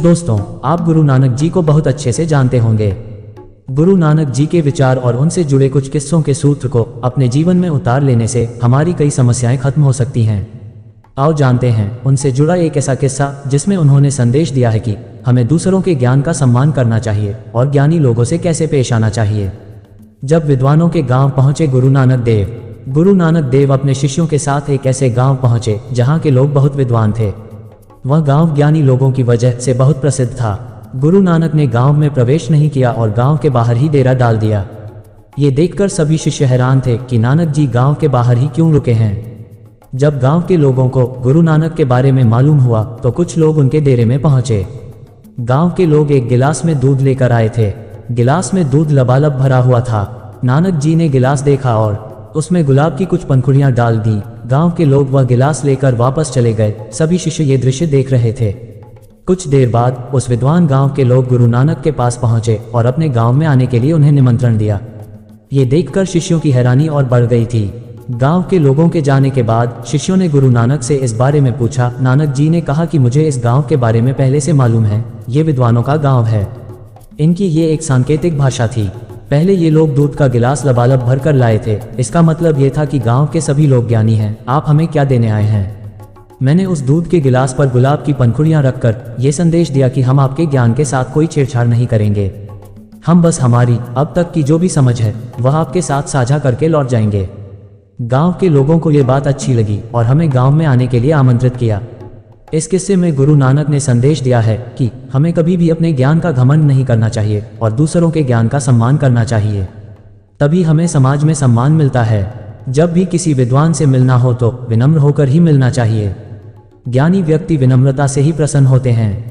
दोस्तों, आप गुरु नानक जी को बहुत अच्छे से जानते होंगे। गुरु नानक जी के विचार और उनसे जुड़े कुछ किस्सों के सूत्र को अपने जीवन में उतार लेने से हमारी कई समस्याएं खत्म हो सकती हैं। आओ जानते हैं उनसे जुड़ा एक ऐसा किस्सा जिसमें उन्होंने संदेश दिया है कि हमें दूसरों के ज्ञान का सम्मान करना चाहिए और ज्ञानी लोगों से कैसे पेश आना चाहिए। जब विद्वानों के गांव पहुंचे गुरु नानक देव अपने शिष्यों के साथ एक ऐसे गांव पहुंचे जहां के लोग बहुत विद्वान थे। वह गांव ज्ञानी लोगों की वजह से बहुत प्रसिद्ध था। गुरु नानक ने गांव में प्रवेश नहीं किया और गांव के बाहर ही डेरा डाल दिया। ये देखकर सभी शिष्य हैरान थे कि नानक जी गांव के बाहर ही क्यों रुके हैं। जब गांव के लोगों को गुरु नानक के बारे में मालूम हुआ तो कुछ लोग उनके डेरे में पहुंचे। गांव के लोग एक गिलास में दूध लेकर आए थे। गिलास में दूध लबालब भरा हुआ था। नानक जी ने गिलास देखा और उसमें गुलाब की कुछ पंखुड़ियां डाल दी। गांव के लोग वह गिलास लेकर वापस चले गए। सभी शिष्य ये दृश्य देख रहे थे। कुछ देर बाद उस विद्वान गांव के लोग गुरु नानक के पास पहुंचे और अपने गांव में आने के लिए उन्हें निमंत्रण दिया। ये देखकर शिष्यों की हैरानी और बढ़ गई थी। गांव के लोगों के जाने के बाद शिष्यों ने गुरु नानक से इस बारे में पूछा। नानक जी ने कहा कि मुझे इस गांव के बारे में पहले से मालूम है। ये विद्वानों का गांव है। इनकी ये एक सांकेतिक भाषा थी। पहले ये लोग दूध का गिलास लबालब भर कर लाए थे। इसका मतलब ये था कि गांव के सभी लोग ज्ञानी हैं। आप हमें क्या देने आए हैं? मैंने उस दूध के गिलास पर गुलाब की पंखुड़ियां रखकर यह संदेश दिया कि हम आपके ज्ञान के साथ कोई छेड़छाड़ नहीं करेंगे। हम बस हमारी अब तक की जो भी समझ है वह आपके साथ साझा करके लौट जाएंगे। गांव के लोगों को ये बात अच्छी लगी और हमें गांव में आने के लिए आमंत्रित किया। इस किस्से में गुरु नानक ने संदेश दिया है कि हमें कभी भी अपने ज्ञान का घमंड नहीं करना चाहिए और दूसरों के ज्ञान का सम्मान करना चाहिए। तभी हमें समाज में सम्मान मिलता है। जब भी किसी विद्वान से मिलना हो तो विनम्र होकर ही मिलना चाहिए। ज्ञानी व्यक्ति विनम्रता से ही प्रसन्न होते हैं।